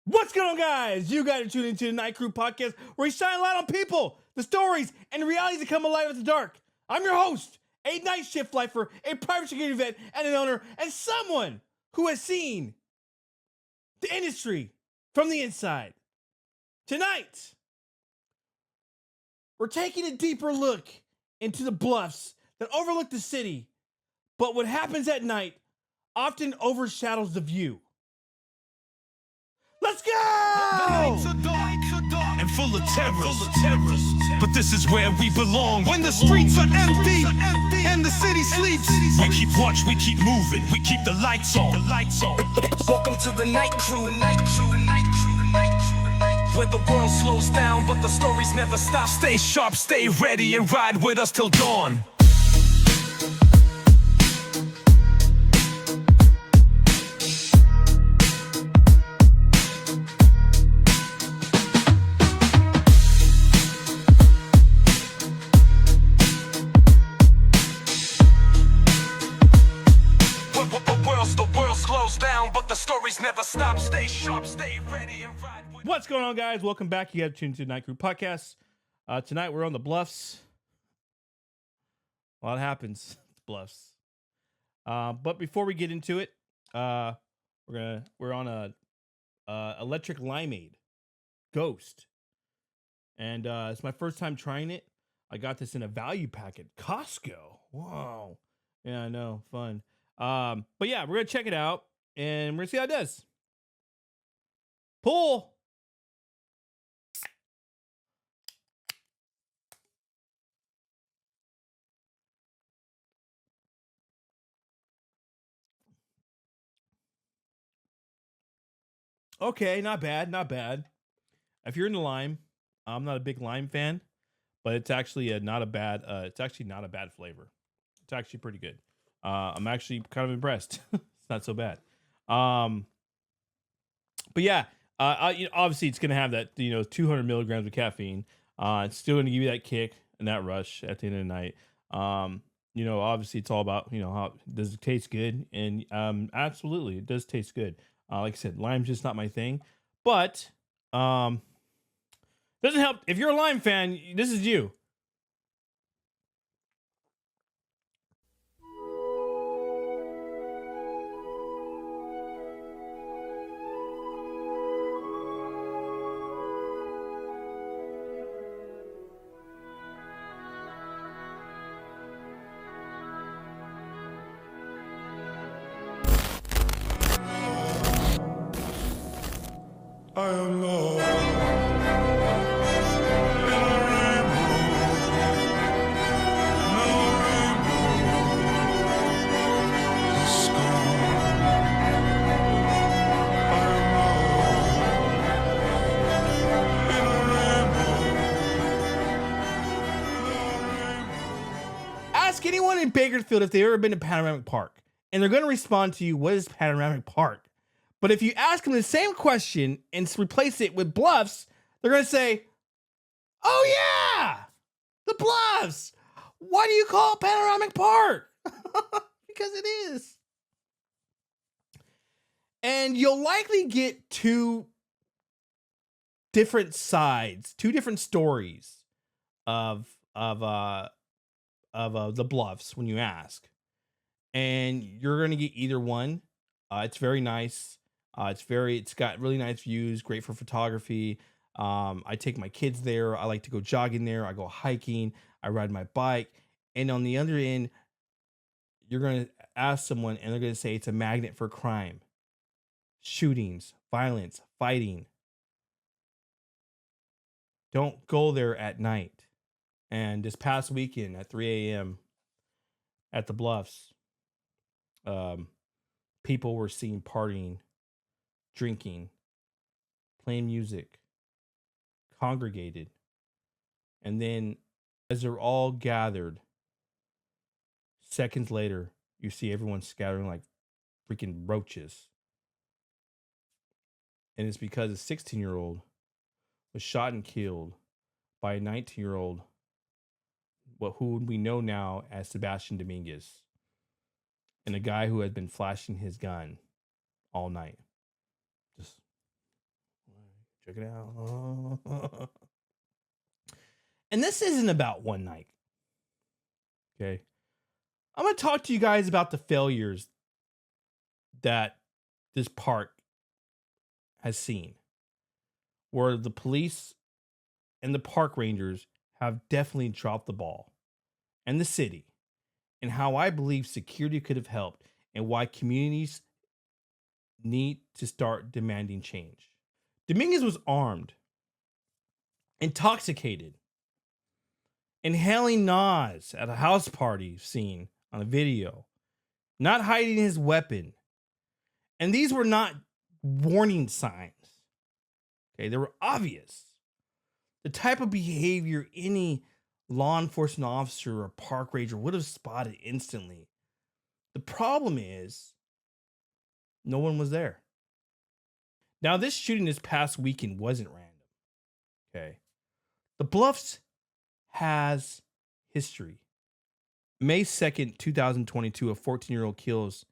What's going on, guys? You guys are tuning into the Night Crew podcast, where we shine a light on people, the stories, and the realities that come alive at the dark. I'm your host, a night shift lifer, a private security vet, and an owner, and someone who has seen the industry from the inside. Tonight, we're taking a deeper look into the bluffs that overlook the city, but what happens at night often overshadows the view. Let's go! And full of terrors. But this is where we belong. When the streets are empty and the city sleeps, we keep watch, we keep moving, we keep the lights on. Welcome to the Night Crew. Where the world slows down, but the stories never stop. Stay sharp, stay ready, and ride with us till dawn. The stories never stop. Stay sharp, stay ready, and ride with. What's going on, guys? Welcome back. You have tuned to the Night Crew podcast. Tonight we're on the Bluffs. A lot happens. It's Bluffs. But before we get into it, we're on a electric limeade Ghost, and it's my first time trying it. I got this in a value pack at Costco. Wow. Yeah, I know, fun. But yeah, we're gonna check it out. And we're gonna see how it does. Pull. Okay, not bad, not bad. If you're into lime, I'm not a big lime fan, but it's actually not a bad. It's actually not a bad flavor. It's actually pretty good. I'm actually kind of impressed. It's not so bad. But yeah, obviously it's gonna have that 200 milligrams of caffeine. It's still gonna give you that kick and that rush at the end of the night. Obviously it's all about how does it taste good, and absolutely it does taste good. Like I said, lime's just not my thing, but doesn't help if you're a lime fan. This is you. I am lost. Ask anyone in Bakersfield if they've ever been to Panoramic Park, and they're going to respond to you, what is Panoramic Park? But if you ask them the same question and replace it with Bluffs, they're going to say, oh yeah, the Bluffs. Why do you call it Panoramic Park? Because it is. And you'll likely get two different sides, two different stories of the Bluffs when you ask, and you're gonna get either one. It's very nice. It's got really nice views, great for photography. I take my kids there. I like to go jogging there. I go hiking. I ride my bike. And on the other end, you're gonna ask someone, and they're gonna say it's a magnet for crime, shootings, violence, fighting. Don't go there at night. And this past weekend at 3 a.m. at the Bluffs, people were seen partying, drinking, playing music, congregated. And then as they're all gathered, seconds later, you see everyone scattering like freaking roaches. And it's because a 16-year-old was shot and killed by a 19-year-old, who we know now as Sebastian Dominguez, and a guy who had been flashing his gun all night. Just Check it out. And this isn't about one night. Okay. I'm going to talk to you guys about the failures that this park has seen, where the police and the park rangers have definitely dropped the ball, and the city, and how I believe security could have helped, and why communities need to start demanding change. Dominguez was armed, intoxicated, inhaling Nas at a house party scene on a video, not hiding his weapon. And these were not warning signs. Okay, they were obvious. The type of behavior any law enforcement officer or park ranger would have spotted instantly. The problem is, no one was there. Now, this shooting this past weekend wasn't random. Okay. The Bluffs has history. May 2nd, 2022, a 14-year-old kills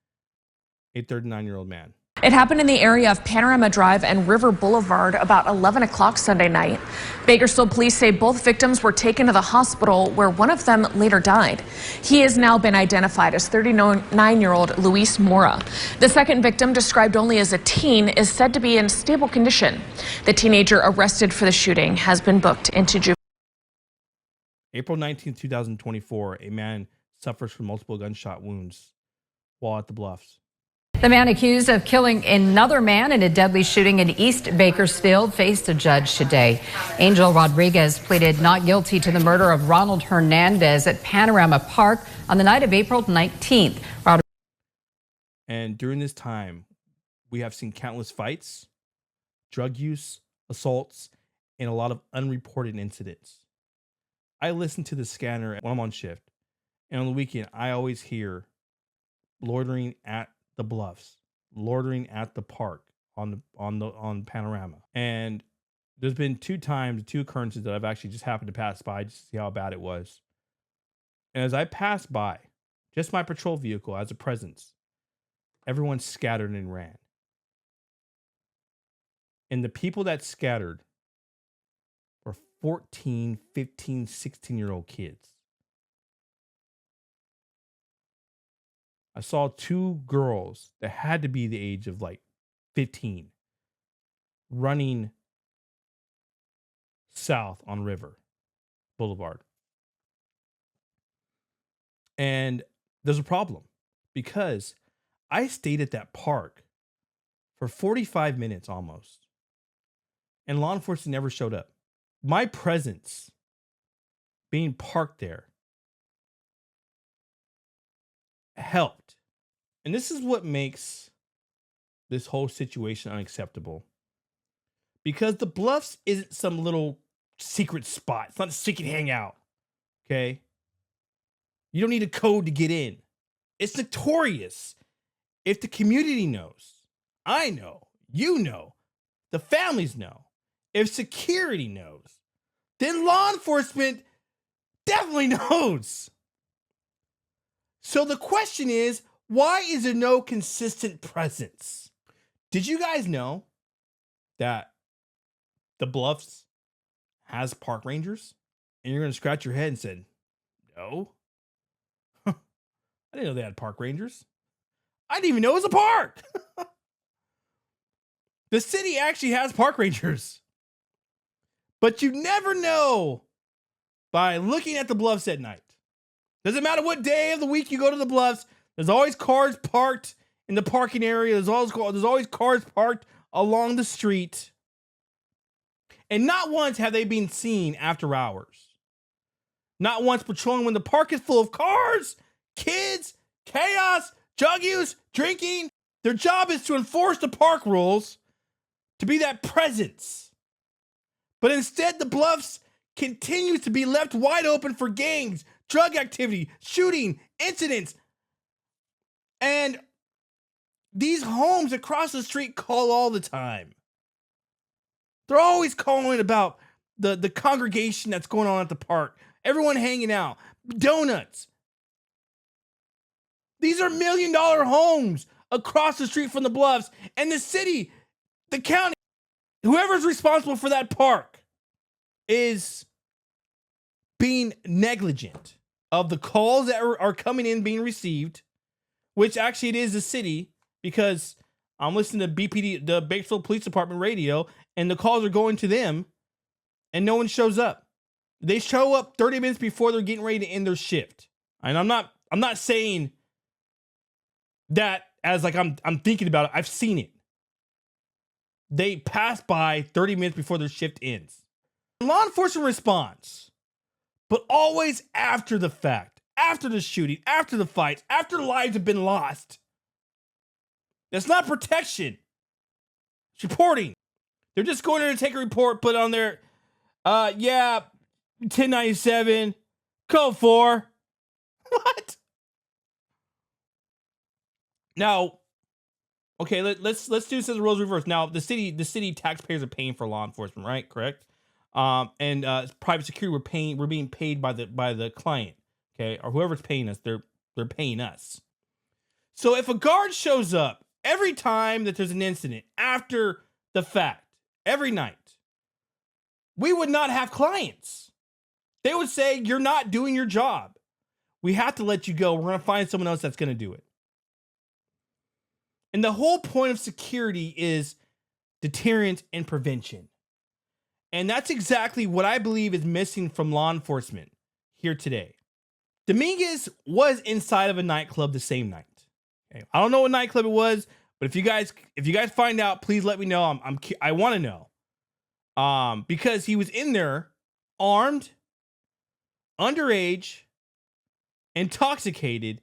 a 39-year-old man. It happened in the area of Panorama Drive and River Boulevard about 11 o'clock Sunday night. Bakersfield police say both victims were taken to the hospital, where one of them later died. He has now been identified as 39-year-old Luis Mora. The second victim, described only as a teen, is said to be in stable condition. The teenager arrested for the shooting has been booked into juvenile. April 19th, 2024, a man suffers from multiple gunshot wounds while at the Bluffs. The man accused of killing another man in a deadly shooting in East Bakersfield faced a judge today. Angel Rodriguez pleaded not guilty to the murder of Ronald Hernandez at Panorama Park on the night of April 19th. And during this time, we have seen countless fights, drug use, assaults, and a lot of unreported incidents. I listen to the scanner when I'm on shift, and on the weekend, I always hear loitering at the Bluffs, loitering at the park on Panorama. And there's been two occurrences that I've actually just happened to pass by just to see how bad it was. And as I passed by, just my patrol vehicle as a presence, everyone scattered and ran. And the people that scattered were 14, 15, 16-year-old kids. I saw two girls that had to be the age of like 15 running south on River Boulevard. And there's a problem because I stayed at that park for 45 minutes almost, and law enforcement never showed up. My presence being parked there helped. And this is what makes this whole situation unacceptable. Because the Bluffs isn't some little secret spot. It's not a secret hangout. Okay? You don't need a code to get in. It's notorious. If the community knows, I know, you know, the families know, if security knows, then law enforcement definitely knows. So the question is, why is there no consistent presence? Did you guys know that the Bluffs has park rangers? And you're going to scratch your head and say, no. I didn't know they had park rangers. I didn't even know it was a park. The city actually has park rangers. But you never know by looking at the Bluffs at night. Doesn't matter what day of the week you go to the Bluffs, there's always cars parked in the parking area. There's always cars parked along the street. And not once have they been seen after hours. Not once patrolling when the park is full of cars, kids, chaos, drug use, drinking. Their job is to enforce the park rules, to be that presence. But instead, the Bluffs continues to be left wide open for gangs, drug activity, shooting, incidents. And these homes across the street call all the time. They're always calling about the congregation that's going on at the park. Everyone hanging out. Donuts. These are $1 million homes across the street from the Bluffs. And the city, the county, Whoever's responsible for that park is being negligent of the calls that are coming in being received, which actually it is the city, because I'm listening to BPD, the Bakersfield Police Department radio, and the calls are going to them, and no one shows up. They show up 30 minutes before they're getting ready to end their shift. And I'm not saying that as like I'm thinking about it. I've seen it. They pass by 30 minutes before their shift ends. Law enforcement responds, but always after the fact, after the shooting, after the fights, after lives have been lost. That's not protection. It's reporting. They're just going there to take a report, put on there, 1097, code 4. What? Now, okay, let's do this as a roles reverse. Now, the city taxpayers are paying for law enforcement, right? Correct. And private security, we're being paid by the client, okay, or whoever's paying us. They're paying us. So if a guard shows up every time that there's an incident after the fact, every night, we would not have clients. They would say, you're not doing your job. We have to let you go. We're going to find someone else that's going to do it. And the whole point of security is deterrent and prevention. And that's exactly what I believe is missing from law enforcement here today. Dominguez was inside of a nightclub the same night. Okay? I don't know what nightclub it was, but if you guys find out, please let me know. I want to know. Because he was in there armed, underage, intoxicated,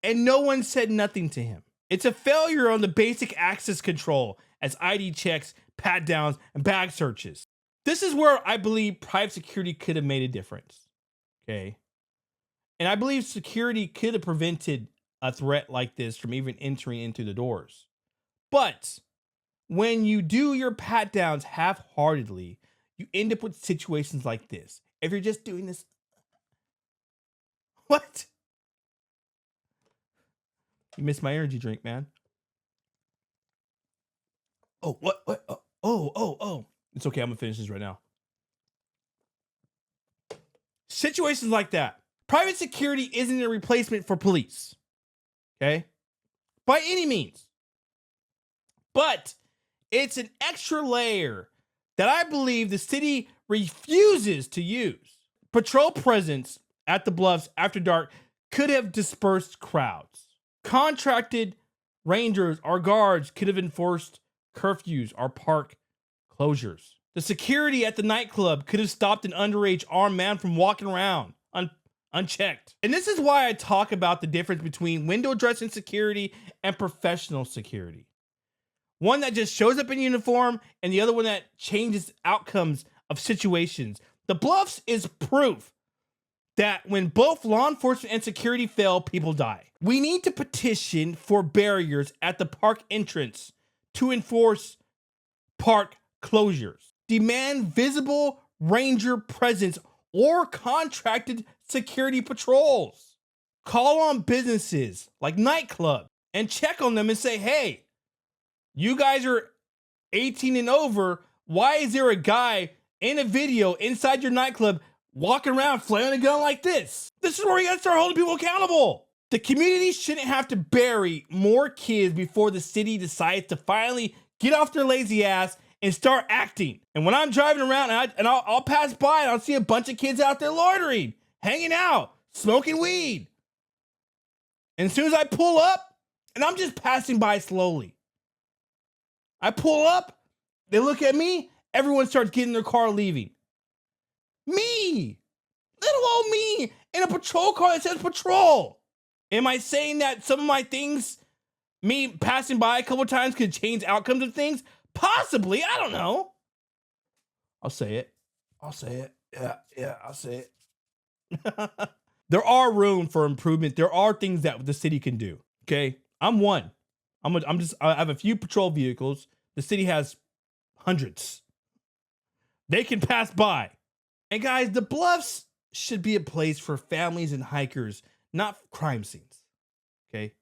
and no one said nothing to him. It's a failure on the basic access control as ID checks, pat downs, and bag searches. This is where I believe private security could have made a difference. Okay. And I believe security could have prevented a threat like this from even entering into the doors. But when you do your pat downs half-heartedly, you end up with situations like this. If you're just doing this, what? You missed my energy drink, man. Oh, what? Oh. It's okay. I'm gonna finish this right now. Situations like that. Private security isn't a replacement for police. Okay? By any means. But it's an extra layer that I believe the city refuses to use. Patrol presence at the Bluffs after dark could have dispersed crowds. Contracted rangers or guards could have enforced curfews or park closures. The security at the nightclub could have stopped an underage armed man from walking around unchecked. And this is why I talk about the difference between window dressing security and professional security. One that just shows up in uniform and the other one that changes outcomes of situations. The Bluffs is proof that when both law enforcement and security fail, people die. We need to petition for barriers at the park entrance to enforce park closures. Demand visible ranger presence or contracted security patrols. Call on businesses like nightclubs and check on them and say, hey, you guys are 18 and over. Why is there a guy in a video inside your nightclub walking around flailing a gun like this? This is where we gotta start holding people accountable. The community shouldn't have to bury more kids before the city decides to finally get off their lazy ass and start acting. And when I'm driving around and I'll pass by and I'll see a bunch of kids out there loitering, hanging out, smoking weed. And as soon as I pull up, and I'm just passing by slowly, I pull up, they look at me, everyone starts getting in their car leaving. Me, little old me, in a patrol car that says patrol. Am I saying that some of my things, me passing by a couple times, could change outcomes of things? Possibly, I don't know. I'll say it. Yeah, I'll say it. There are room for improvement. There are things that the city can do. Okay, I'm one. I have a few patrol vehicles. The city has hundreds. They can pass by. And guys, the Bluffs should be a place for families and hikers, not crime scenes. Okay,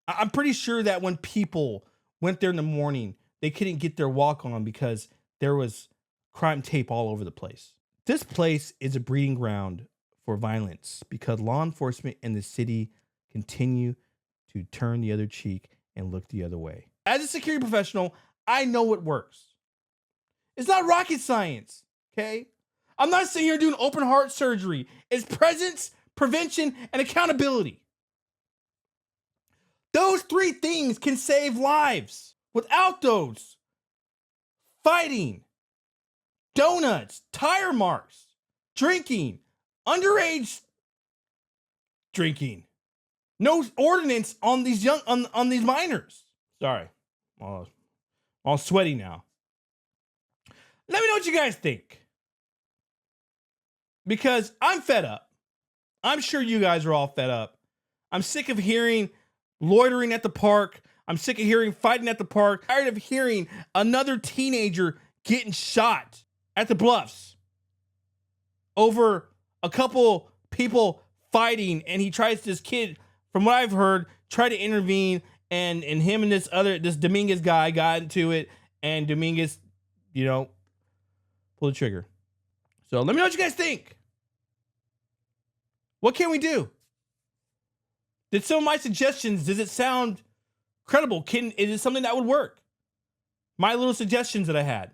I'm pretty sure that when people went there in the morning, they couldn't get their walk on because there was crime tape all over the place. This place is a breeding ground for violence because law enforcement in the city continue to turn the other cheek and look the other way. As a security professional, I know what works. It's not rocket science, okay? I'm not sitting here doing open heart surgery. It's presence, prevention, and accountability. Those three things can save lives. Without those, fighting, donuts, tire marks, drinking, underage drinking, no ordinance on these on these minors. Sorry, I'm all sweaty now. Let me know what you guys think, because I'm fed up. I'm sure you guys are all fed up. I'm sick of hearing loitering at the park. I'm sick of hearing fighting at the park. Tired of hearing another teenager getting shot at the Bluffs over a couple people fighting, and this kid, from what I've heard, tried to intervene, and him and this Dominguez guy got into it, and Dominguez, pulled the trigger. So let me know what you guys think. What can we do? Did some of my suggestions, does it sound credible? Is it something that would work? My little suggestions that I had.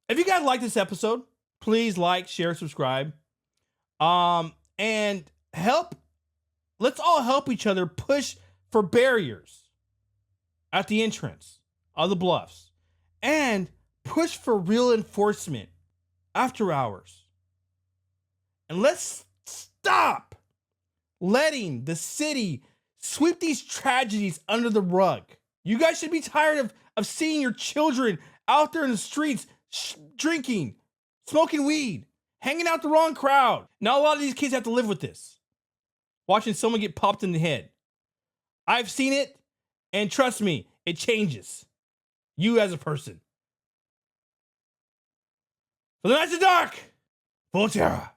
If you guys like this episode, please like, share, subscribe. And let's all help each other push for barriers at the entrance of the Bluffs. And push for real enforcement after hours. And let's stop letting the city sweep these tragedies under the rug. You guys should be tired of seeing your children out there in the streets drinking, smoking weed, hanging out the wrong crowd. Now a lot of these kids have to live with this. Watching someone get popped in the head. I've seen it, and trust me, it changes you as a person. For the Nights of Dark, Volterra.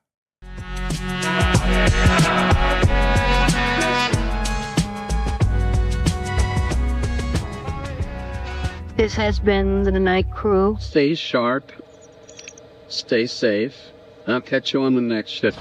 This has been the Night Crew. Stay sharp. Stay safe. I'll catch you on the next shift.